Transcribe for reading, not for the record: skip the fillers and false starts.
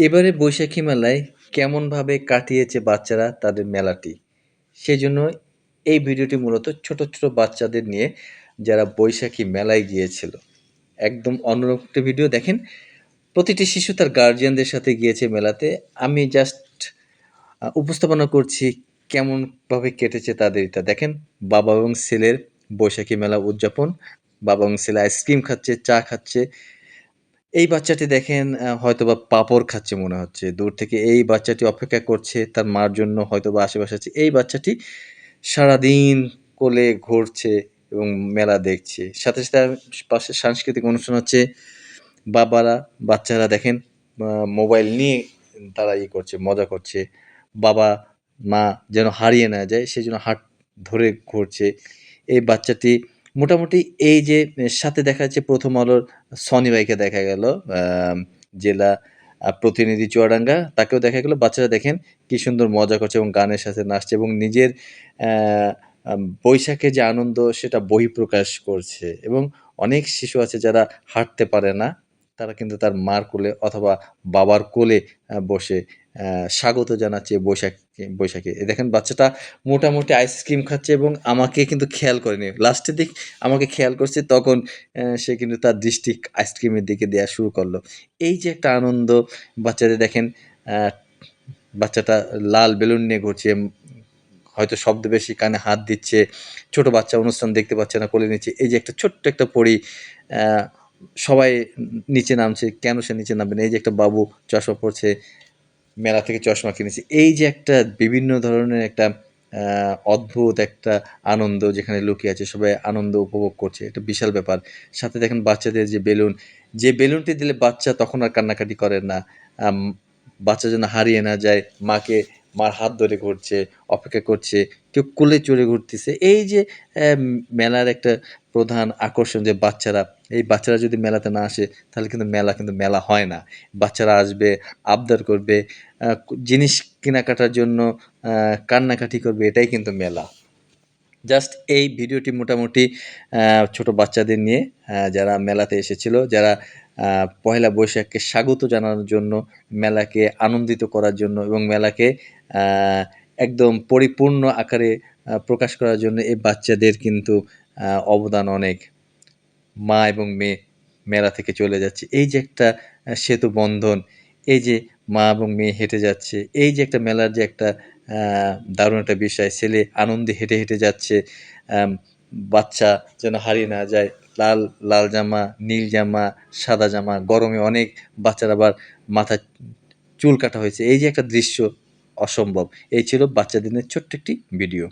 এবারে বৈশাখী মেলায় কেমনভাবে কাটিয়েছে বাচ্চারা তাদের মেলাটি? সেজন্য এই ভিডিওটি মূলত ছোট, ছোট বাচ্চাদের নিয়ে যারা বৈশাখী মেলায় গিয়েছিল। একদম অন্যরকম একটা ভিডিও দেখেন। প্রতিটি শিশু তার গার্ডিয়ানদের সাথে গিয়েছে মেলাতে। আমি জাস্ট উপস্থাপনা করছি কেমনভাবে কেটেছে তাদের এটা। দেখেন বাবা এবং ছেলের বৈশাখী মেলা উদযাপন। বাবা এবং ছেলে আইসক্রিম খাচ্ছে, চা খাচ্ছে। এই বাচ্চাটি দেখেন হয়তোবা পাঁপড় খাচ্ছে মনে হচ্ছে। দূর থেকে এই বাচ্চাটি অপেক্ষা করছে তার মার জন্য হয়তোবা আশেপাশে আছে। এই বাচ্চাটি সারাদিন কোলে ঘুরছে এবং মেলা দেখছে। সাথে, সাথে পাশে সাংস্কৃতিক অনুষ্ঠান হচ্ছে। বাবারা, বাচ্চারা দেখেন আ মোবাইল নিয়ে তারা করছে, মজা করছে। বাবা, মা যেন হারিয়ে না যায় সেজন্য হাত ধরে ঘুরছে। এই বাচ্চাটি মোটামুটি এই যে সাথে দেখা যাচ্ছে 'প্রথম আলোর' সনি ভাইকে দেখা গেল। জেলা প্রতিনিধি চুয়াডাঙ্গা তাকেও দেখা গেল। বাচ্চারা দেখেন কি সুন্দর মজা করছে এবং গানের সাথে নাচছে এবং নিজের অ্যা বৈশাখে যে আনন্দ সেটা বহিঃপ্রকাশ করছে এবং অনেক শিশু আছে যারা হাঁটতে পারে না। তারা কিন্তু তার মার কোলে অথবা বাবার কোলে বসে স্বাগত জানাচ্ছে বৈশাখে। এই দেখেন বাচ্চাটা মোটামুটি আইসক্রিম খাচ্ছে এবং আমাকে কিন্তু খেয়াল করেনি। লাস্টের দিক আমাকে খেয়াল করছে তখন সে কিন্তু তার দৃষ্টি আইসক্রিমের দিকে দেয়া শুরু করলো। এই যে একটা আনন্দ বাচ্চাদের দেখেন অ্যা বাচ্চাটা লাল বেলুন নিয়ে ঘুরছে। হয়তো শব্দ বেশি কানে হাত দিচ্ছে। ছোট বাচ্চা অনুষ্ঠান দেখতে পাচ্ছে না, কোলে নিচ্ছে। এই যে একটা ছোট্ট একটা পরী অ্যা সবাই নিচে নামছে। কেন সে নিচে নামবে না? এই যে একটা বাবু চশমা পড়ছে, মেলা থেকে চশমা কিনেছে। এই যে একটা বিভিন্ন ধরনের একটা অদ্ভুত একটা আনন্দ যেখানে লুকিয়ে আছে। সবাই আনন্দ উপভোগ করছে। এটা বিশাল ব্যাপার। সাথে দেখেন বাচ্চাদের যে বেলুন, যে বেলুনটি দিলে বাচ্চা তখন আর কান্নাকাটি করে না। আম বাচ্চা যেন হারিয়ে না যায়। মার হাত ধরে ঘুরছে, অপেক্ষা করছে। কেউ কোলে চড়ে ঘুরতেছে। এই যে মেলার একটা প্রধান আকর্ষণ যে বাচ্চারা, এই বাচ্চারা যদি মেলাতে না আসে তাহলে কিন্তু মেলা হয় না। বাচ্চারা আসবে, আবদার করবে, জিনিস কেনাকাটার জন্য কান্নাকাটি করবে এটাই কিন্তু মেলা। জাস্ট এই ভিডিওটি মোটামুটি ছোট বাচ্চাদের নিয়ে যারা মেলাতে এসেছিল, যারা পহেলা বৈশাখকে স্বাগত জানানোর জন্য, মেলাকে আনন্দিত করার জন্য এবং মেলাকে আ একদম পরিপূর্ণ আকারে প্রকাশ করার জন্য এই বাচ্চাদের কিন্তু অবদান অনেক। মা এবং মেয়ে মেলা থেকে চলে যাচ্ছে। এই যে একটা সেতু বন্ধন, এই যে মা এবং মেয়ে হেঁটে যাচ্ছে, এই যে একটা মেলার যে একটা আ দারুণ একটা বিষয়, ছেলে আনন্দে হেঁটে, হেঁটে যাচ্ছে। আম বাচ্চা যেন হারিয়ে না যায়। লাল জামা, নীল জামা, সাদা জামা, গরমে অনেক বাচ্চার আবার মাথায় চুল কাটা হয়েছে। এই যে একটা দৃশ্য অসম্ভব। এই ছিল বাচ্চাদের নিয়ে ছোট্ট একটি ভিডিও।